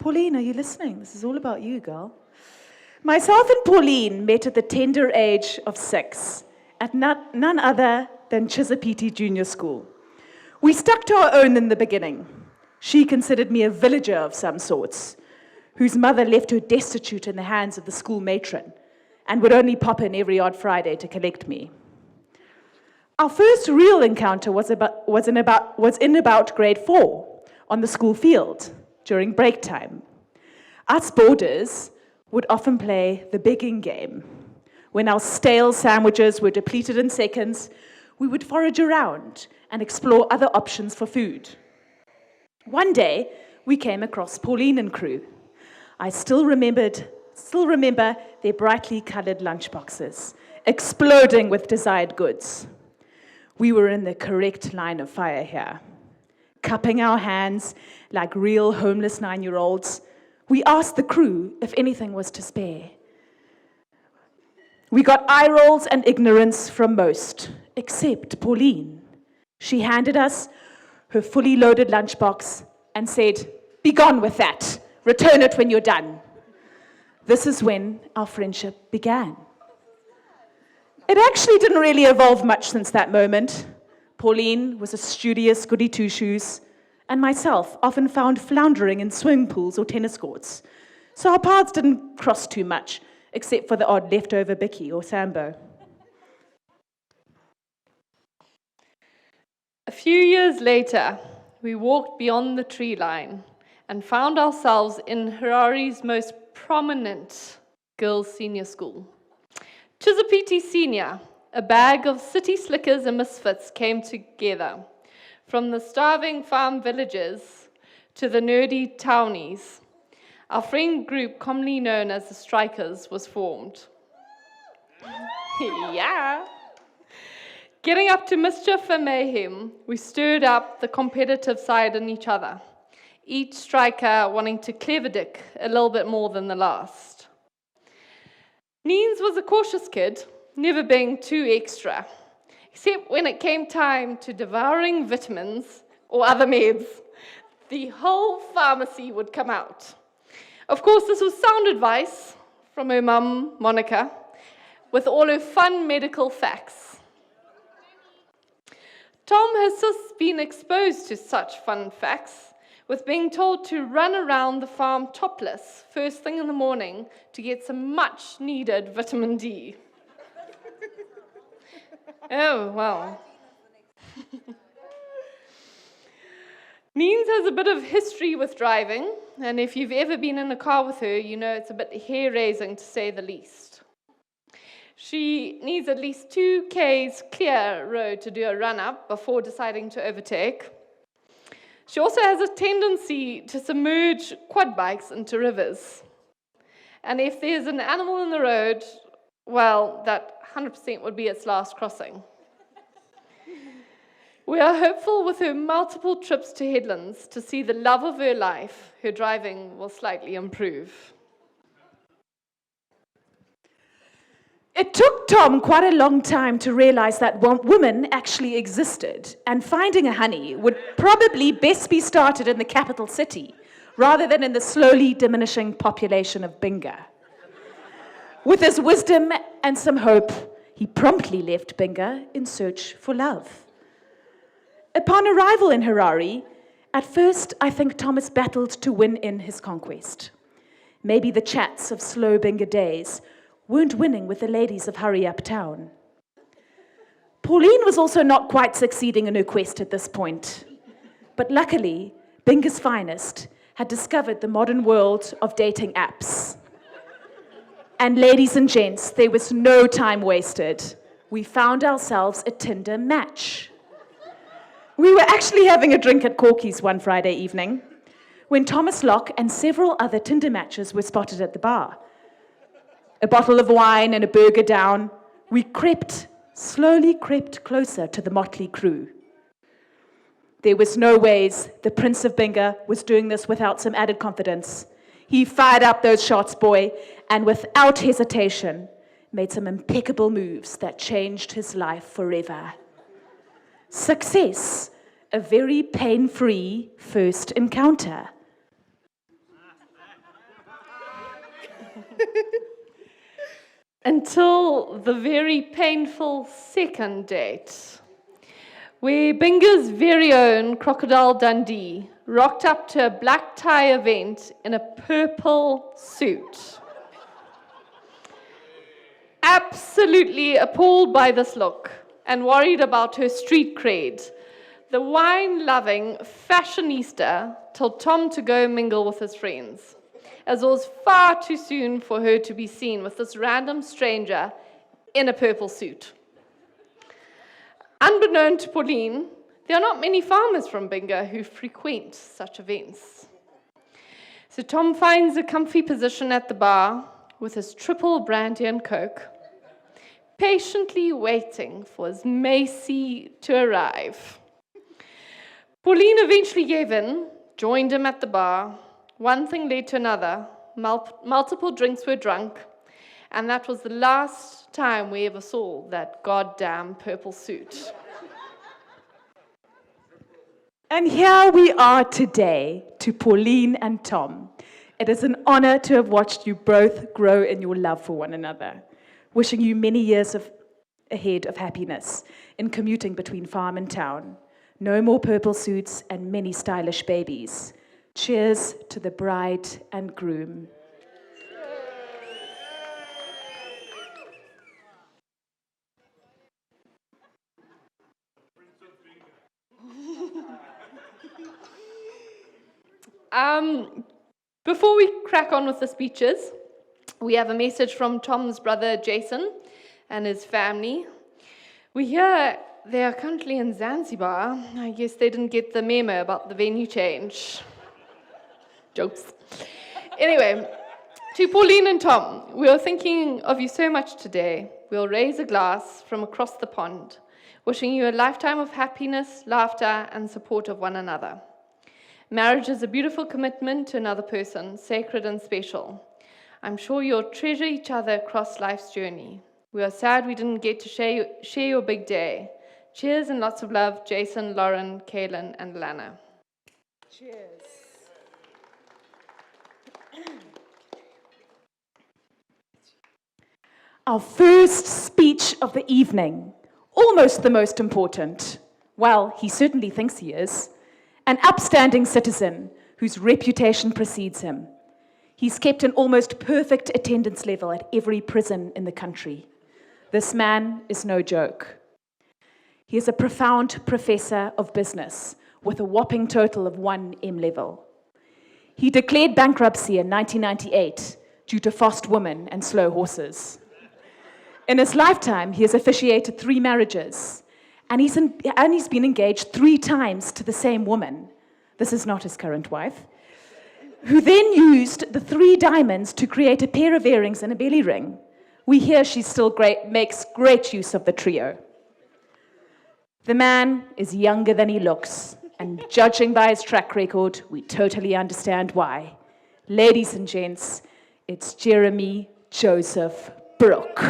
Pauline, are you listening? This is all about you, girl. Myself and Pauline met at the tender age of 6 at none other than Chisapiti Junior School. We stuck to our own in the beginning. She considered me a villager of some sorts, whose mother left her destitute in the hands of the school matron and would only pop in every odd Friday to collect me. Our first real encounter was in about grade 4 on the school field during break time. Us boarders would often play the begging game. When our stale sandwiches were depleted in seconds, we would forage around and explore other options for food. One day, we came across Pauline and crew. I still remember their brightly colored lunchboxes, exploding with desired goods. We were in the correct line of fire here. Cupping our hands like real homeless 9-year-olds, we asked the crew if anything was to spare. We got eye rolls and ignorance from most, except Pauline. She handed us her fully loaded lunchbox and said, "Be gone with that. Return it when you're done." This is when our friendship began. It actually didn't really evolve much since that moment. Pauline was a studious goody two-shoes, and myself often found floundering in swimming pools or tennis courts. So our paths didn't cross too much, except for the odd leftover bicky or sambo. A few years later, we walked beyond the tree line and found ourselves in Harare's most prominent girls' senior school. Chisapiti Senior, a bag of city slickers and misfits, came together. From the starving farm villagers to the nerdy townies, our friend group, commonly known as the Strikers, was formed. Yeah. Getting up to mischief and mayhem, we stirred up the competitive side in each other, each striker wanting to clever dick a little bit more than the last. Neens was a cautious kid, never being too extra, except when it came time to devouring vitamins or other meds. The whole pharmacy would come out. Of course, this was sound advice from her mum, Monica, with all her fun medical facts. Tom has since been exposed to such fun facts, with being told to run around the farm topless first thing in the morning to get some much-needed vitamin D. Oh, well. Neens has a bit of history with driving, and if you've ever been in a car with her, you know it's a bit hair-raising to say the least. She needs at least 2 Ks clear road to do a run-up before deciding to overtake. She also has a tendency to submerge quad bikes into rivers. And if there's an animal in the road, well, that 100% would be its last crossing. We are hopeful with her multiple trips to Headlands to see the love of her life, her driving will slightly improve. It took Tom quite a long time to realize that women actually existed, and finding a honey would probably best be started in the capital city, rather than in the slowly diminishing population of Binga. With his wisdom and some hope, he promptly left Binga in search for love. Upon arrival in Harare, at first I think Thomas battled to win in his conquest. Maybe the chats of slow Binga days weren't winning with the ladies of Hurry Up Town. Pauline was also not quite succeeding in her quest at this point. But luckily, Binga's finest had discovered the modern world of dating apps. And ladies and gents, there was no time wasted. We found ourselves a Tinder match. We were actually having a drink at Corky's one Friday evening when Thomas Locke and several other Tinder matches were spotted at the bar. A bottle of wine and a burger down, we slowly crept closer to the motley crew. There was no ways the Prince of Binga was doing this without some added confidence. He fired up those shots, boy, and without hesitation, made some impeccable moves that changed his life forever. Success, a very pain-free first encounter. Until the very painful second date, where Binga's very own Crocodile Dundee rocked up to a black tie event in a purple suit. Absolutely appalled by this look and worried about her street cred, the wine-loving fashionista told Tom to go mingle with his friends, as it was far too soon for her to be seen with this random stranger in a purple suit. Unbeknown to Pauline, there are not many farmers from Binga who frequent such events. So Tom finds a comfy position at the bar with his triple brandy and coke, patiently waiting for his Macy to arrive. Pauline eventually gave in, joined him at the bar. One thing led to another. Multiple drinks were drunk, and that was the last time we ever saw that goddamn purple suit. And here we are today, to Pauline and Tom. It is an honor to have watched you both grow in your love for one another. Wishing you many years ahead of happiness in commuting between farm and town. No more purple suits and many stylish babies. Cheers to the bride and groom. Before we crack on with the speeches, we have a message from Tom's brother Jason and his family. We hear they are currently in Zanzibar. I guess they didn't get the memo about the venue change. Jokes. Anyway, to Pauline and Tom, we are thinking of you so much today. We'll raise a glass from across the pond, wishing you a lifetime of happiness, laughter, and support of one another. Marriage is a beautiful commitment to another person, sacred and special. I'm sure you'll treasure each other across life's journey. We are sad we didn't get to share your big day. Cheers and lots of love, Jason, Lauren, Kaylin, and Lana. Cheers. Our first speech of the evening, almost the most important. Well, he certainly thinks he is. An upstanding citizen whose reputation precedes him. He's kept an almost perfect attendance level at every prison in the country. This man is no joke. He is a profound professor of business with a whopping total of 1 M level. He declared bankruptcy in 1998 due to fast women and slow horses. In his lifetime, he has officiated 3 marriages, and he's been engaged 3 times to the same woman. This is not his current wife, who then used the 3 diamonds to create a pair of earrings and a belly ring. We hear she still makes great use of the trio. The man is younger than he looks, and judging by his track record, we totally understand why. Ladies and gents, it's Jeremy Joseph Brooke.